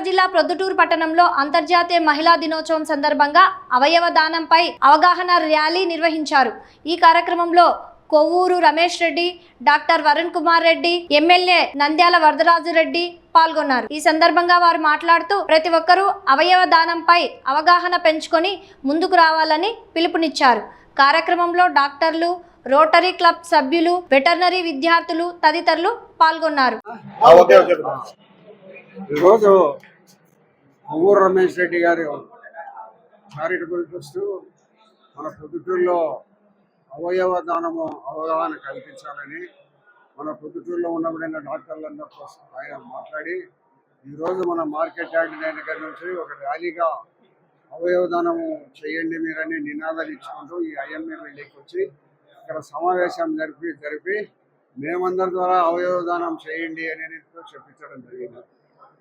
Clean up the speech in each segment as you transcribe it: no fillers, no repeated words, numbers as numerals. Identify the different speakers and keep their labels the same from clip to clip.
Speaker 1: జిల్లా ప్రొద్దుటూరు పట్టణంలో అంతర్జాతీయ మహిళా దినోత్సవం సందర్భంగా అవయవ దానంపై అవగాహన ర్యాలీ నిర్వహించారు. ఈ కార్యక్రమంలో కొవ్వూరు రమేష్ రెడ్డి, డాక్టర్ వరుణ్ కుమార్ రెడ్డి, ఎమ్మెల్యే నంద్యాల వరదరాజు రెడ్డి పాల్గొన్నారు. ఈ సందర్భంగా వారు మాట్లాడుతూ ప్రతి ఒక్కరూ అవయవ దానంపై అవగాహన పెంచుకొని ముందుకు రావాలని పిలుపునిచ్చారు. కార్యక్రమంలో డాక్టర్లు, రోటరీ క్లబ్ సభ్యులు, వెటర్నరీ విద్యార్థులు తదితరులు పాల్గొన్నారు.
Speaker 2: ఈరోజు కొవ్వూరు రమేష్ రెడ్డి గారు చారిటబుల్ ట్రస్ట్ మన పొద్దుటూరులో అవయవ దానము అవగాహన కల్పించాలని మన పొద్దుటూరులో ఉండబడిన డాక్టర్లందరితో ఆయన మాట్లాడి ఈరోజు మన మార్కెట్ యార్డ్ దగ్గర నుంచి ఒక ర్యాలీగా అవయవ దానము చేయండి మీరని నినాదాలు ఇచ్చుకుంటూ ఈ ఐఎంఏ బిల్డింగ్కి వచ్చి ఇక్కడ సమావేశం జరిపి మేమందరి ద్వారా అవయవ దానం చేయండి అని చెప్పించడం జరిగింది.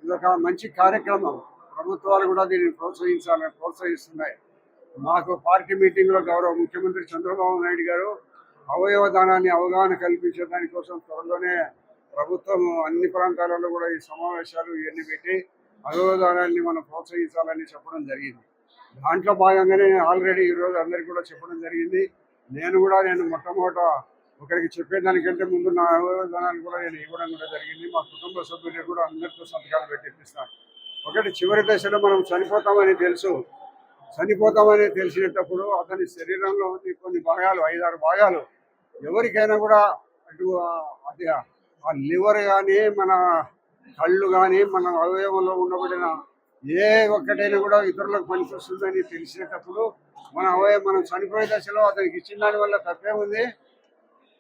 Speaker 2: ఇదొక మంచి కార్యక్రమం. ప్రభుత్వాలు కూడా దీన్ని ప్రోత్సహిస్తున్నాయి. మాకు పార్టీ మీటింగ్లో గౌరవ ముఖ్యమంత్రి చంద్రబాబు నాయుడు గారు అవయవ దానాన్ని అవగాహన కల్పించే దానికోసం త్వరలోనే ప్రభుత్వం అన్ని ప్రాంతాలలో కూడా ఈ సమావేశాలు ఇవన్నీ పెట్టి అవయవ దానాన్ని మనం ప్రోత్సహించాలని చెప్పడం జరిగింది. దాంట్లో భాగంగానే ఆల్రెడీ ఈరోజు అందరికీ కూడా చెప్పడం జరిగింది. నేను మొట్టమొదట ఒకరికి చెప్పేదానికంటే ముందు నా అవయవ దానాన్ని కూడా నేను ఇవ్వడం కూడా జరిగింది. మా కుటుంబ సభ్యులు కూడా అందరితో సంతకాలు పెట్టిస్తాను. ఒకటి, చివరి దశలో మనం చనిపోతామని తెలిసినప్పుడు అతని శరీరంలో కొన్ని భాగాలు, 5-6 భాగాలు ఎవరికైనా కూడా అటు అది ఆ లివర్ కానీ, మన కళ్ళు కానీ, మన అవయవంలో ఉండబడిన ఏ ఒక్కటైనా కూడా ఇతరులకు పనికొస్తుందని తెలిసినప్పుడు మనం చనిపోయే దశలో అతనికి ఇచ్చిన దాని వల్ల తప్పేముంది?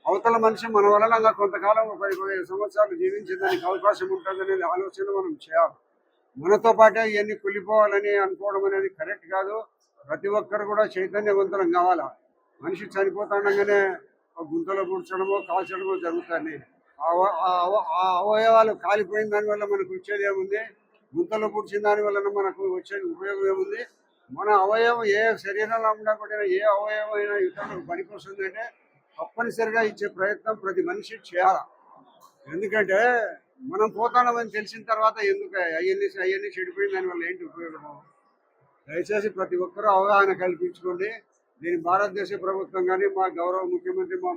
Speaker 2: అవతల మనిషి మన వలన కొంతకాలం 10-15 సంవత్సరాలు జీవించేదానికి అవకాశం ఉంటుందనేది ఆలోచన మనం చేయాలి. మనతో పాటే ఇవన్నీ కులిపోవాలని అనుకోవడం అనేది కరెక్ట్ కాదు. ప్రతి ఒక్కరు కూడా చైతన్యవంతులం కావాలా. మనిషి చనిపోతుండగానే గుంతలో పూడ్చడమో కాల్చడమో జరుగుతుంది. ఆ అవయవాలు కాలిపోయిన దానివల్ల మనకు వచ్చేది ఏముంది? గుంతలో పూడ్చిన దాని వలన మనకు వచ్చేది ఉపయోగం ఏముంది? మన అవయవం ఏ శరీరంలో ఉండబడిన ఏ అవయవం అయినా ఇతరులకు పనికొస్తుందంటే తప్పనిసరిగా ఇచ్చే ప్రయత్నం ప్రతి మనిషి చేయాలి. ఎందుకంటే మనం పోతామని తెలిసిన తర్వాత ఎందుకు అవన్నీ చెడిపోయిన దానివల్ల ఏంటి ఉపయోగము? దయచేసి ప్రతి ఒక్కరూ అవగాహన కల్పించుకోండి. దీని భారతదేశ ప్రభుత్వం కానీ, మా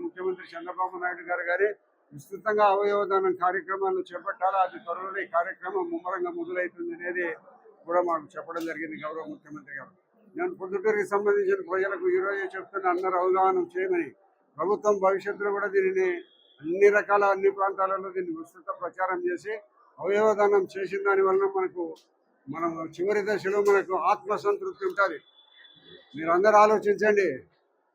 Speaker 2: ముఖ్యమంత్రి చంద్రబాబు నాయుడు గారు కానీ విస్తృతంగా అవయవదానం కార్యక్రమాలను చేపట్టాలా. అది త్వరలో ఈ కార్యక్రమం ముమ్మరంగా మొదలవుతుంది అనేది కూడా మాకు చెప్పడం జరిగింది గౌరవ ముఖ్యమంత్రి గారు. నేను పొద్దుటూరుకి సంబంధించిన ప్రజలకు ఈరోజే చెప్తున్న అందరూ అవగాహన చేయమని. ప్రభుత్వం భవిష్యత్తులో కూడా దీనిని అన్ని ప్రాంతాలలో దీన్ని విస్తృత ప్రచారం చేసి అవయవదానం చేసిన దాని వలన మనం చివరి దశలో మనకు ఆత్మసంతృప్తి ఉంటుంది. మీరు అందరూ ఆలోచించండి.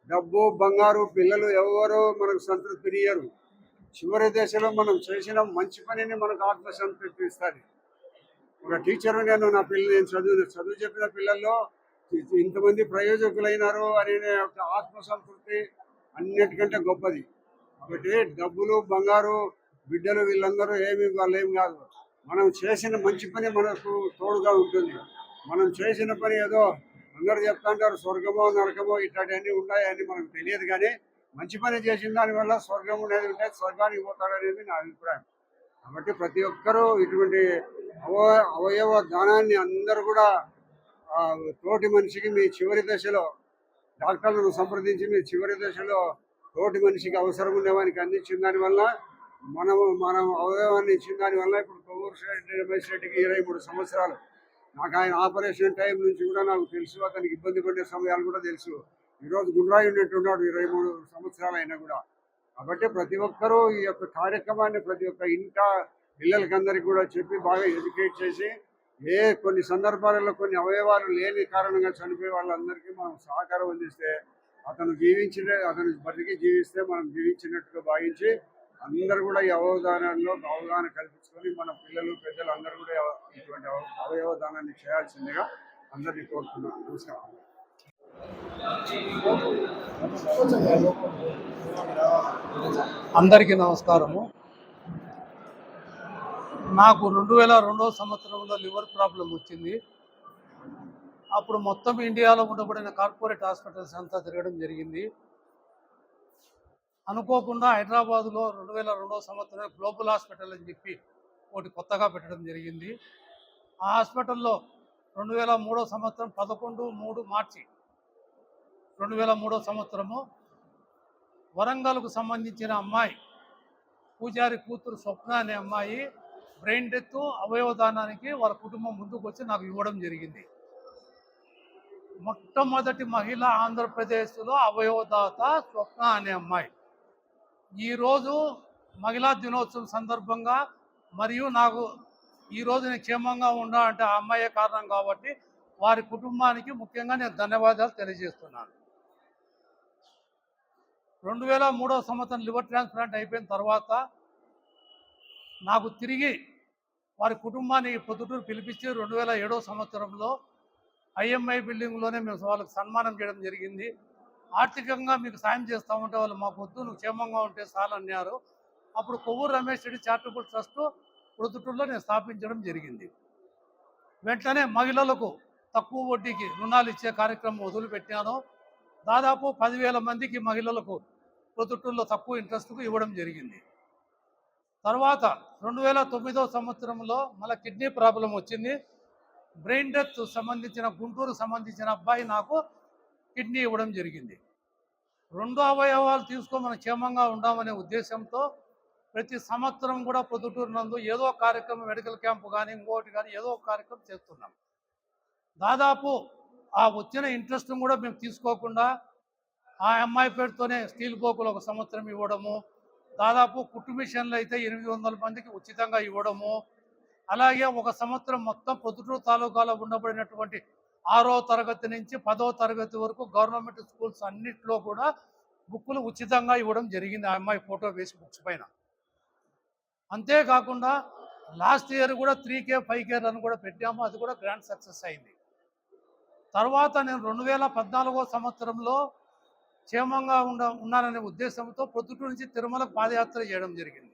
Speaker 2: డబ్బు, బంగారు, పిల్లలు ఎవరో మనకు సంతృప్తినియ్యరు. చివరి దశలో మనం చేసిన మంచి పనిని మనకు ఆత్మసంతృప్తి ఇస్తుంది. ఒక టీచరు నేను చదువు చెప్పిన పిల్లల్లో ఇంతమంది ప్రయోజకులైనారు అనే ఆత్మసంతృప్తి అన్నిటికంటే గొప్పది. కాబట్టి డబ్బులు, బంగారు, బిడ్డలు వీళ్ళందరూ వాళ్ళు ఏం కాదు. మనం చేసిన మంచి పని మనకు తోడుగా ఉంటుంది. మనం చేసిన పని ఏదో అందరూ చెప్తుంటారు స్వర్గమో నరకమో ఇట్లాంటివన్నీ ఉంటాయని మనకు తెలియదు. కానీ మంచి పని చేసిన దానివల్ల స్వర్గం అనేది ఉంటే స్వర్గానికి పోతాడనేది నా అభిప్రాయం. కాబట్టి ప్రతి ఒక్కరూ ఇటువంటి అవయవ దానాన్ని అందరూ కూడా తోటి మనిషికి మీ చివరి దశలో డాక్టర్లను సంప్రదించి మీ చివరి దశలో తోటి మనిషికి అవసరం ఉండేవానికి అందించిన దానివల్ల మనం అవయవాన్ని ఇచ్చిన దానివల్ల ఇప్పుడు కొవ్వూరు రమేష్ రెడ్డికి 23 సంవత్సరాలు. నాకు ఆయన ఆపరేషన్ టైం నుంచి కూడా నాకు తెలుసు. అతనికి ఇబ్బంది పడే సమయాలు కూడా తెలుసు. ఈరోజు గుండ్రాయి ఉన్నట్టున్నాడు 23 సంవత్సరాలు అయినా కూడా. కాబట్టి ప్రతి ఒక్కరూ ఈ యొక్క కార్యక్రమాన్ని ప్రతి ఒక్క పిల్లలకందరికీ కూడా చెప్పి బాగా ఎడ్యుకేట్ చేసి కొన్ని సందర్భాలలో కొన్ని అవయవాలు లేని కారణంగా చనిపోయే వాళ్ళందరికీ మనం సహకారం అందిస్తే అతను బతికి జీవిస్తే మనం జీవించినట్టుగా భావించి అందరూ కూడా ఈ అవయవదానంలో అవగాహన కల్పించుకొని మన పిల్లలు, పెద్దలు అందరూ కూడా ఇటువంటి అవయవదానాన్ని చేయాల్సిందిగా అందరినీ కోరుతున్నాను. నమస్కారం.
Speaker 3: అందరికీ నమస్కారము. నాకు 2002 సంవత్సరంలో లివర్ ప్రాబ్లం వచ్చింది. అప్పుడు మొత్తం ఇండియాలో ఉండబడిన కార్పొరేట్ హాస్పిటల్స్ అంతా తిరగడం జరిగింది. అనుకోకుండా హైదరాబాదులో 2002 సంవత్సరం గ్లోబల్ హాస్పిటల్ అని చెప్పి ఒకటి కొత్తగా పెట్టడం జరిగింది. ఆ హాస్పిటల్లో 2003 సంవత్సరం 11/3 మార్చి 2003 సంవత్సరము వరంగల్కు సంబంధించిన అమ్మాయి పూజారి కూతురు స్వప్న అనే అమ్మాయి బ్రెయిన్ డెత్ అవయవదానానికి వాళ్ళ కుటుంబం ముందుకు వచ్చి నాకు ఇవ్వడం జరిగింది. మొట్టమొదటి మహిళ ఆంధ్రప్రదేశ్లో అవయవదాత స్వప్న అనే అమ్మాయి. ఈరోజు మహిళా దినోత్సవం సందర్భంగా మరియు నాకు ఈరోజు నేను క్షేమంగా ఉన్నా అంటే ఆ అమ్మాయే కారణం కాబట్టి వారి కుటుంబానికి ముఖ్యంగా నేను ధన్యవాదాలు తెలియజేస్తున్నాను. 2003 సంవత్సరం లివర్ ట్రాన్స్ప్లాంట్ అయిపోయిన తర్వాత నాకు తిరిగి వారి కుటుంబాన్ని పొద్దుటూరు పిలిపించి 2007 సంవత్సరంలో ఐఎంఐ బిల్డింగ్లోనే మేము వాళ్ళకి సన్మానం చేయడం జరిగింది. ఆర్థికంగా మీకు సాయం చేస్తామంటే వాళ్ళు మాకు వద్దు, నువ్వు క్షేమంగా ఉంటే చాలు అన్నారు. అప్పుడు కొవ్వూరు రమేష్ రెడ్డి చారిటబుల్ ట్రస్ట్ పొద్దుటూరులో నేను స్థాపించడం జరిగింది. వెంటనే మహిళలకు తక్కువ వడ్డీకి రుణాలు ఇచ్చే కార్యక్రమం మొదలుపెట్టాను. దాదాపు 10,000 మందికి మహిళలకు పొద్దుటూరులో తక్కువ ఇంట్రెస్ట్కు ఇవ్వడం జరిగింది. తర్వాత 2009 సంవత్సరంలో మళ్ళీ కిడ్నీ ప్రాబ్లం వచ్చింది. బ్రెయిన్ డెత్ సంబంధించిన గుంటూరుకు సంబంధించిన అబ్బాయి నాకు కిడ్నీ ఇవ్వడం జరిగింది. 2 అవయవాలు తీసుకోమని క్షేమంగా ఉండామనే ఉద్దేశంతో ప్రతి సంవత్సరం కూడా పొద్దుటూరు నందు ఏదో కార్యక్రమం, మెడికల్ క్యాంపు కానీ ఇంకోటి కానీ ఏదో ఒక కార్యక్రమం చేస్తున్నాం. దాదాపు ఆ వచ్చిన ఇంట్రెస్ట్ కూడా మేము తీసుకోకుండా ఆ అమ్మాయి పేరుతోనే స్టీల్ గోకులు ఒక సంవత్సరం ఇవ్వడము, దాదాపు కుట్టు మిషన్లు అయితే 800 మందికి ఉచితంగా ఇవ్వడము, అలాగే ఒక సంవత్సరం మొత్తం పొద్దుటూరు తాలూకాలో ఉండబడినటువంటి 6వ తరగతి నుంచి 10వ తరగతి వరకు గవర్నమెంట్ స్కూల్స్ అన్నింటిలో కూడా బుక్కులు ఉచితంగా ఇవ్వడం జరిగింది ఆ అమ్మాయి ఫోటో వేసి బుక్స్ పైన. అంతేకాకుండా లాస్ట్ ఇయర్ కూడా 3K 5K రన్ కూడా పెట్టాము, అది కూడా గ్రాండ్ సక్సెస్ అయింది. తర్వాత నేను 2014 సంవత్సరంలో క్షేమంగా ఉన్నాననే ఉద్దేశంతో పొద్దుటూరు నుంచి తిరుమలకు పాదయాత్ర చేయడం జరిగింది.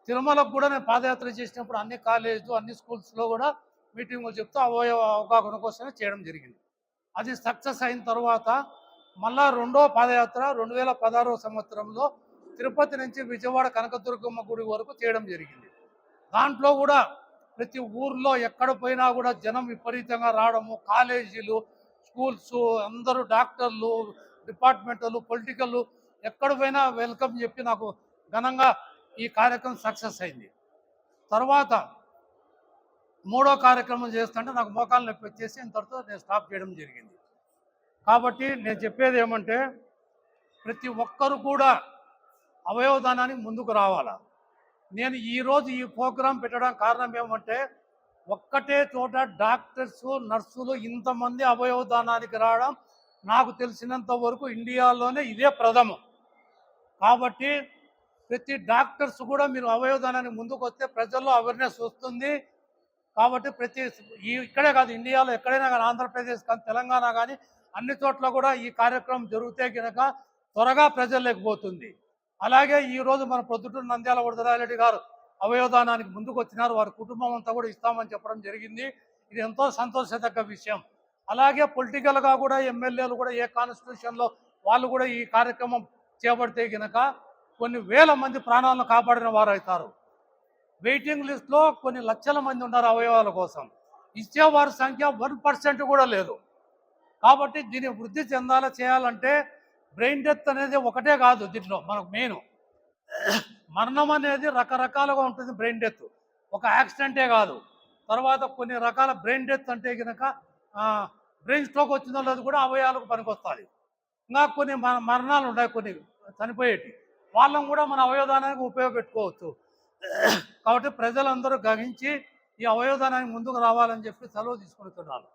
Speaker 3: తిరుమలకు కూడా నేను పాదయాత్ర చేసినప్పుడు అన్ని కాలేజీలు, అన్ని స్కూల్స్లో కూడా మీటింగులు చెప్తూ అవగాహన కోసమే చేయడం జరిగింది. అది సక్సెస్ అయిన తర్వాత మళ్ళా 2వ పాదయాత్ర 2016 సంవత్సరంలో తిరుపతి నుంచి విజయవాడ కనకదుర్గమ్మ గుడి వరకు చేయడం జరిగింది. దాంట్లో కూడా ప్రతి ఊర్లో ఎక్కడ పోయినా కూడా జనం విపరీతంగా రావడము, కాలేజీలు, స్కూల్స్, అందరూ డాక్టర్లు, డిపార్ట్మెంటల్, పొలిటికల్ ఎక్కడ పోయినా వెల్కమ్ చెప్పి నాకు ఘనంగా ఈ కార్యక్రమం సక్సెస్ అయింది. తర్వాత 3వ కార్యక్రమం చేస్తుంటే నాకు మోకాలు నొప్పి వచ్చేసి ఇంతటితో నేను స్టాప్ చేయడం జరిగింది. కాబట్టి నేను చెప్పేది ఏమంటే ప్రతి ఒక్కరు కూడా అవయవదానానికి ముందుకు రావాలా. నేను ఈరోజు ఈ ప్రోగ్రాం పెట్టడం కారణం ఏమంటే ఒక్కటే చోట డాక్టర్స్, నర్సులు ఇంతమంది అవయవదానానికి రావడం నాకు తెలిసినంత వరకు ఇండియాలోనే ఇదే ప్రథమం. కాబట్టి ప్రతి డాక్టర్స్ కూడా మీరు అవయవదానానికి ముందుకు వస్తే ప్రజల్లో అవేర్నెస్ వస్తుంది. కాబట్టి ఇక్కడే కాదు, ఇండియాలో ఎక్కడైనా కానీ, ఆంధ్రప్రదేశ్ కానీ, తెలంగాణ కానీ అన్ని చోట్ల కూడా ఈ కార్యక్రమం జరిగితే కనుక త్వరగా ప్రజల్లోకి పోతుంది. అలాగే ఈరోజు మన పొద్దుటూరు నంద్యాల వరదరాజరెడ్డి గారు అవయవదానానికి ముందుకు వచ్చినారు, వారి కుటుంబం అంతా కూడా ఇస్తామని చెప్పడం జరిగింది. ఇది ఎంతో సంతోషదగ్గ విషయం. అలాగే పొలిటికల్గా కూడా ఎమ్మెల్యేలు కూడా ఏ కాన్స్టిట్యూషన్లో వాళ్ళు కూడా ఈ కార్యక్రమం చేపడితే కనుక కొన్ని వేల మంది ప్రాణాలను కాపాడిన వారు అవుతారు. వెయిటింగ్ లిస్ట్లో కొన్ని లక్షల మంది ఉన్నారు అవయవాల కోసం, ఇచ్చేవారి సంఖ్య 1% కూడా లేదు. కాబట్టి దీన్ని వృద్ధి చెందాలా చేయాలంటే బ్రెయిన్ డెత్ అనేది ఒకటే కాదు, దీంట్లో మనకు మెయిన్ మరణం అనేది రకరకాలుగా ఉంటుంది. బ్రెయిన్ డెత్ ఒక యాక్సిడెంటే కాదు. తర్వాత కొన్ని రకాల బ్రెయిన్ డెత్ అంటే కనుక బ్రెయిన్ స్ట్రోక్ వచ్చిందో లేదు కూడా అవయవాలకు పనికొస్తుంది. ఇంకా కొన్ని మరణాలు ఉన్నాయి, కొన్ని చనిపోయేటి వాళ్ళని కూడా మన అవయవదానానికి ఉపయోగపెట్టుకోవచ్చు. కాబట్టి ప్రజలందరూ గ్రహించి ఈ అవయవదానానికి ముందుకు రావాలని చెప్పి సెలవు తీసుకుంటున్నాను.